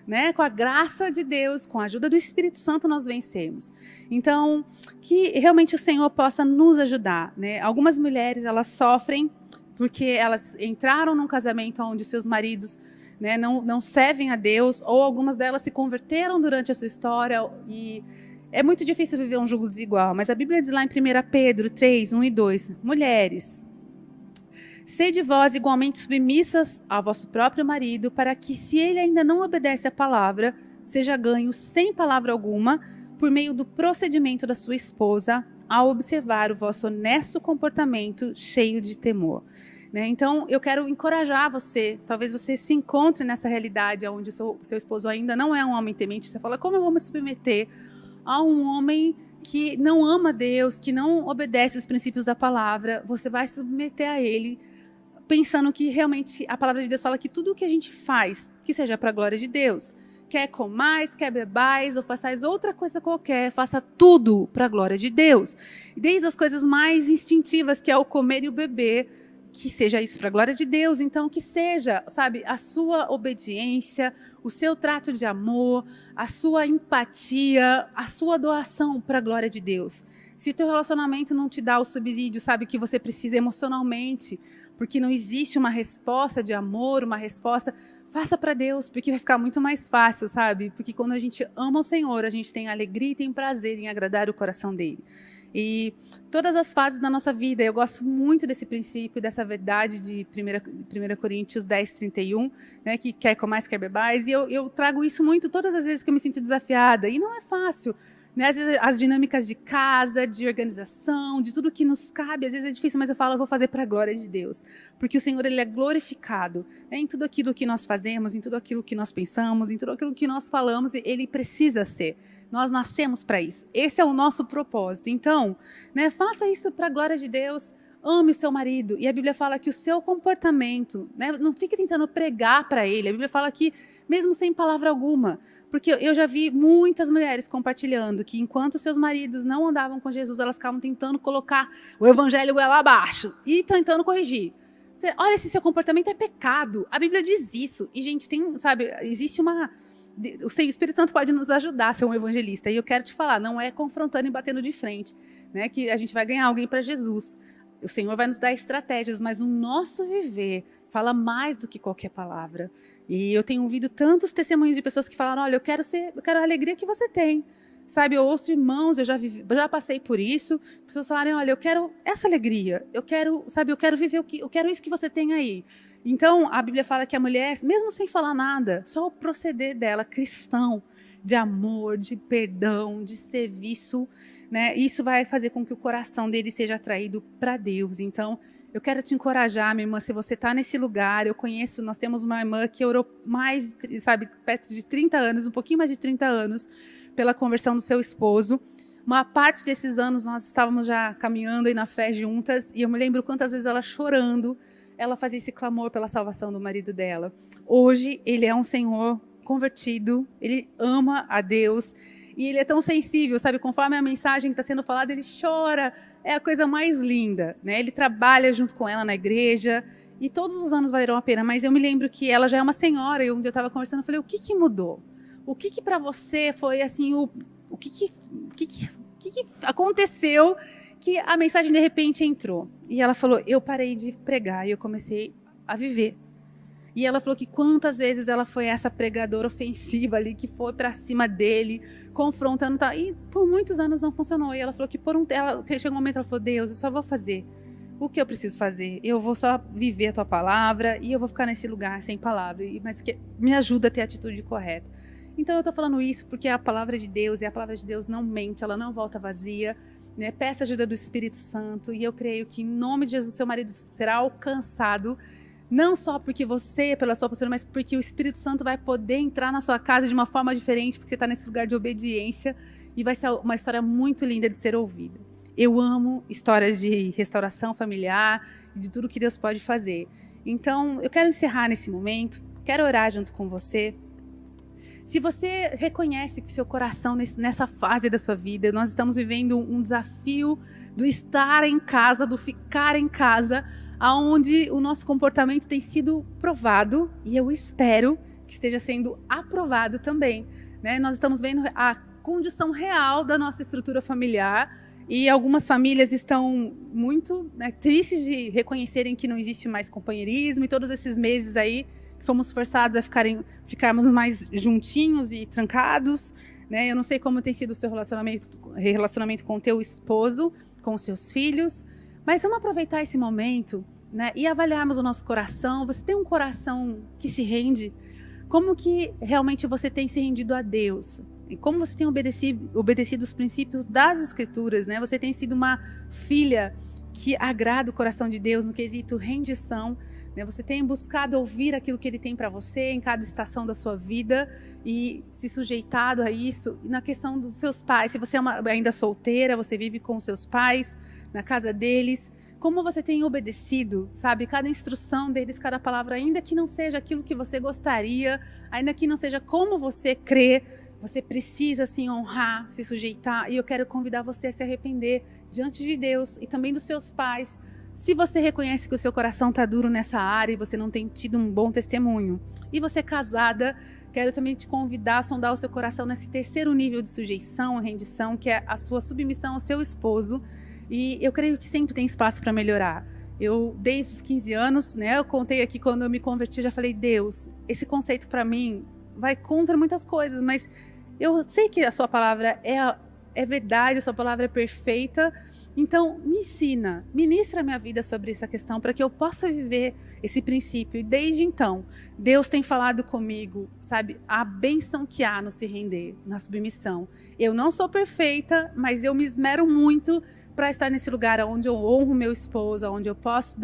né? Com a graça de Deus, com a ajuda do Espírito Santo, nós vencemos. Então, que realmente o Senhor possa nos ajudar, né? Algumas mulheres, elas sofrem porque elas entraram num casamento onde seus maridos, né, não servem a Deus, ou algumas delas se converteram durante a sua história, e é muito difícil viver um jugo desigual. Mas a Bíblia diz lá em 1 Pedro 3, 1 e 2, mulheres, sede vós igualmente submissas ao vosso próprio marido, para que, se ele ainda não obedece à palavra, seja ganho sem palavra alguma, por meio do procedimento da sua esposa, ao observar o vosso honesto comportamento cheio de temor. Né? Então, eu quero encorajar você, talvez você se encontre nessa realidade onde o seu esposo ainda não é um homem temente, você fala, como eu vou me submeter a um homem que não ama Deus, que não obedece os princípios da palavra? Você vai se submeter a ele, pensando que realmente a palavra de Deus fala que tudo o que a gente faz, que seja para a glória de Deus. Quer comais, quer bebais, ou façais outra coisa qualquer, faça tudo para a glória de Deus. E desde as coisas mais instintivas, que é o comer e o beber, que seja isso para a glória de Deus. Então, que seja, sabe, a sua obediência, o seu trato de amor, a sua empatia, a sua doação para a glória de Deus. Se teu relacionamento não te dá o subsídio, sabe, que você precisa emocionalmente, porque não existe uma resposta de amor, uma resposta, faça para Deus, porque vai ficar muito mais fácil, sabe? Porque quando a gente ama o Senhor, a gente tem alegria e tem prazer em agradar o coração dele. E todas as fases da nossa vida, eu gosto muito desse princípio, dessa verdade de 1 Coríntios 10, 31, né, que quer comais, quer bebais, e eu trago isso muito todas as vezes que eu me sinto desafiada, e não é fácil. Né? Às vezes as dinâmicas de casa, de organização, de tudo que nos cabe, às vezes é difícil, mas eu falo, eu vou fazer para a glória de Deus. Porque o Senhor, ele é glorificado, né? Em tudo aquilo que nós fazemos, em tudo aquilo que nós pensamos, em tudo aquilo que nós falamos, ele precisa ser. Nós nascemos para isso. Esse é o nosso propósito. Então, né, faça isso para a glória de Deus. ame o seu marido. E a Bíblia fala que o seu comportamento, né, não fique tentando pregar para ele. A Bíblia fala que, mesmo sem palavra alguma, porque eu já vi muitas mulheres compartilhando que enquanto seus maridos não andavam com Jesus, elas ficavam tentando colocar o evangelho lá abaixo e tentando corrigir. Olha, esse seu comportamento é pecado. A Bíblia diz isso. E, gente, existe uma... O Espírito Santo pode nos ajudar a ser um evangelista. E eu quero te falar, não é confrontando e batendo de frente, né, que a gente vai ganhar alguém para Jesus. O Senhor vai nos dar estratégias, mas o nosso viver fala mais do que qualquer palavra. E eu tenho ouvido tantos testemunhos de pessoas que falaram, olha, eu quero a alegria que você tem. Sabe, eu ouço irmãos, eu já passei por isso, pessoas falarem, olha, eu quero essa alegria, eu quero viver eu quero isso que você tem aí. Então, a Bíblia fala que a mulher, mesmo sem falar nada, só o proceder dela, cristão, de amor, de perdão, de serviço, né, isso vai fazer com que o coração dele seja atraído para Deus. Então, eu quero te encorajar, minha irmã, se você está nesse lugar, nós temos uma irmã que orou perto de 30 anos, um pouquinho mais de 30 anos, pela conversão do seu esposo. Uma parte desses anos nós estávamos já caminhando aí na fé juntas, e eu me lembro quantas vezes ela chorando, ela fazia esse clamor pela salvação do marido dela. Hoje ele é um senhor convertido, ele ama a Deus, e ele é tão sensível, sabe? Conforme a mensagem que está sendo falada, ele chora, é a coisa mais linda, né? Ele trabalha junto com ela na igreja, e todos os anos valeram a pena, mas eu me lembro que ela já é uma senhora, e um dia eu estava conversando, eu falei, o que mudou? O que para você foi assim, o que aconteceu que a mensagem de repente entrou? E ela falou, eu parei de pregar e eu comecei a viver. E ela falou que quantas vezes ela foi essa pregadora ofensiva ali, que foi para cima dele, confrontando e tal. E por muitos anos não funcionou. E ela falou que chegou um momento, ela falou, Deus, eu só vou fazer o que eu preciso fazer. Eu vou só viver a tua palavra e eu vou ficar nesse lugar sem palavra. Mas que me ajuda a ter a atitude correta. Então eu estou falando isso porque a palavra de Deus, e a palavra de Deus não mente, ela não volta vazia, né? Peça a ajuda do Espírito Santo, e eu creio que em nome de Jesus seu marido será alcançado, não só porque você, pela sua postura, mas porque o Espírito Santo vai poder entrar na sua casa de uma forma diferente, porque você está nesse lugar de obediência, e vai ser uma história muito linda de ser ouvida. Eu amo histórias de restauração familiar, e de tudo que Deus pode fazer. Então eu quero encerrar nesse momento, quero orar junto com você. Se você reconhece que o seu coração, nessa fase da sua vida, nós estamos vivendo um desafio do estar em casa, do ficar em casa, onde o nosso comportamento tem sido provado, e eu espero que esteja sendo aprovado também, né? Nós estamos vendo a condição real da nossa estrutura familiar, e algumas famílias estão muito, né, tristes de reconhecerem que não existe mais companheirismo, e todos esses meses aí fomos forçados a ficarmos mais juntinhos e trancados, né? Eu não sei como tem sido o seu relacionamento com o teu esposo, com os seus filhos, mas vamos aproveitar esse momento, né, e avaliarmos o nosso coração. Você tem um coração que se rende? Como que realmente você tem se rendido a Deus? E como você tem obedecido os princípios das Escrituras, né? Você tem sido uma filha que agrada o coração de Deus no quesito rendição, né? Você tem buscado ouvir aquilo que Ele tem para você em cada estação da sua vida e se sujeitado a isso. E na questão dos seus pais, se você é ainda solteira, você vive com os seus pais, na casa deles, como você tem obedecido, sabe? Cada instrução deles, cada palavra, ainda que não seja aquilo que você gostaria, ainda que não seja como você crê, você precisa assim honrar, se sujeitar. E eu quero convidar você a se arrepender diante de Deus e também dos seus pais. Se você reconhece que o seu coração está duro nessa área e você não tem tido um bom testemunho. E você casada, quero também te convidar a sondar o seu coração nesse terceiro nível de sujeição, rendição, que é a sua submissão ao seu esposo. E eu creio que sempre tem espaço para melhorar. Eu, desde os 15 anos, né, eu contei aqui quando eu me converti, eu já falei, Deus, esse conceito para mim vai contra muitas coisas, mas eu sei que a sua palavra é verdade, a sua palavra é perfeita. Então, me ensina, ministra a minha vida sobre essa questão para que eu possa viver esse princípio. E desde então, Deus tem falado comigo, sabe, a bênção que há no se render, na submissão. Eu não sou perfeita, mas eu me esmero muito para estar nesse lugar onde eu honro meu esposo, onde eu posso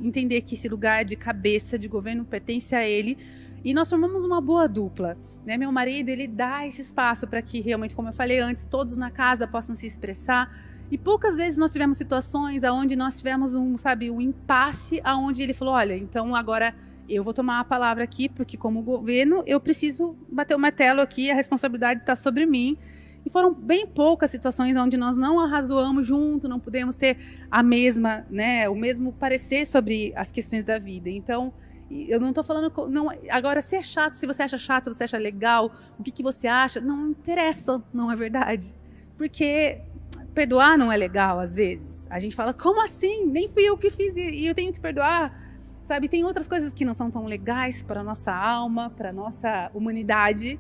entender que esse lugar de cabeça, de governo, pertence a ele. E nós formamos uma boa dupla, né? Meu marido, ele dá esse espaço para que realmente, como eu falei antes, todos na casa possam se expressar. E poucas vezes nós tivemos situações onde nós tivemos um impasse, onde ele falou, olha, então agora eu vou tomar a palavra aqui, porque como governo eu preciso bater o martelo aqui, a responsabilidade está sobre mim. E foram bem poucas situações onde nós não arrazoamos junto, não pudemos ter a mesma, né, o mesmo parecer sobre as questões da vida. Então, eu não estou falando... Não, agora, se é chato, se você acha chato, se você acha legal, o que você acha, não interessa, não é verdade. Porque perdoar não é legal, às vezes. A gente fala, como assim? Nem fui eu que fiz e eu tenho que perdoar. Sabe, tem outras coisas que não são tão legais para a nossa alma, para a nossa humanidade,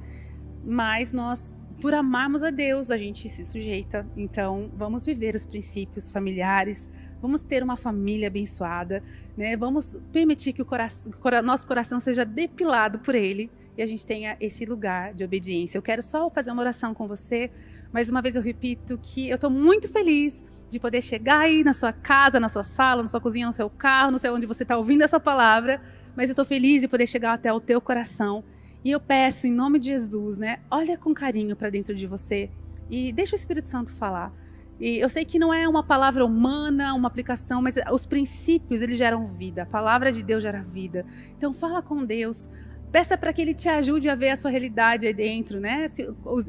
mas nós, por amarmos a Deus, a gente se sujeita. Então, vamos viver os princípios familiares, vamos ter uma família abençoada, né? Vamos permitir que nosso coração seja depilado por Ele e a gente tenha esse lugar de obediência. Eu quero só fazer uma oração com você. Mais uma vez eu repito que eu estou muito feliz de poder chegar aí na sua casa, na sua sala, na sua cozinha, no seu carro, não sei onde você está ouvindo essa palavra, mas eu estou feliz de poder chegar até o teu coração. E eu peço, em nome de Jesus, né? Olha com carinho para dentro de você e deixa o Espírito Santo falar. E eu sei que não é uma palavra humana, uma aplicação, mas os princípios, eles geram vida. A palavra de Deus gera vida. Então fala com Deus. Peça para que Ele te ajude a ver a sua realidade aí dentro, né?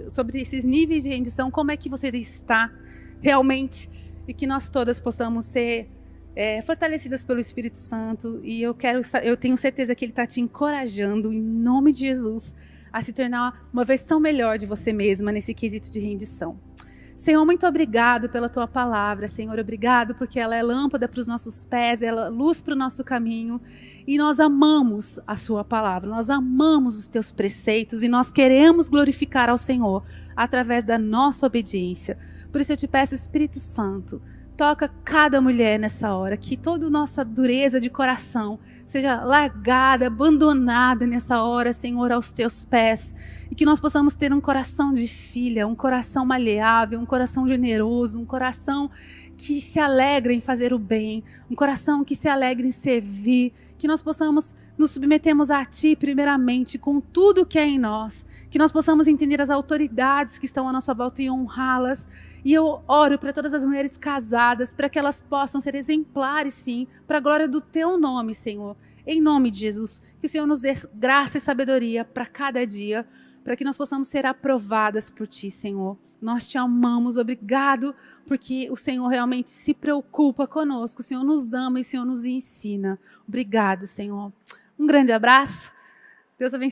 Sobre esses níveis de rendição, como é que você está realmente. E que nós todas possamos ser fortalecidas pelo Espírito Santo. E eu tenho certeza que Ele está te encorajando, em nome de Jesus, a se tornar uma versão melhor de você mesma nesse quesito de rendição. Senhor, muito obrigado pela Tua palavra, Senhor, obrigado porque ela é lâmpada para os nossos pés, ela é luz para o nosso caminho, e nós amamos a Sua palavra, nós amamos os Teus preceitos e nós queremos glorificar ao Senhor através da nossa obediência. Por isso eu te peço, Espírito Santo, toca cada mulher nessa hora, que toda a nossa dureza de coração seja largada, abandonada nessa hora, Senhor, aos Teus pés. E que nós possamos ter um coração de filha, um coração maleável, um coração generoso, um coração que se alegra em fazer o bem, um coração que se alegra em servir. Que nós possamos nos submetermos a Ti primeiramente, com tudo que é em nós. Que nós possamos entender as autoridades que estão à nossa volta e honrá-las. E eu oro para todas as mulheres casadas, para que elas possam ser exemplares, sim, para a glória do Teu nome, Senhor. Em nome de Jesus, que o Senhor nos dê graça e sabedoria para cada dia, para que nós possamos ser aprovadas por Ti, Senhor. Nós Te amamos, obrigado, porque o Senhor realmente se preocupa conosco, o Senhor nos ama e o Senhor nos ensina. Obrigado, Senhor. Um grande abraço. Deus abençoe.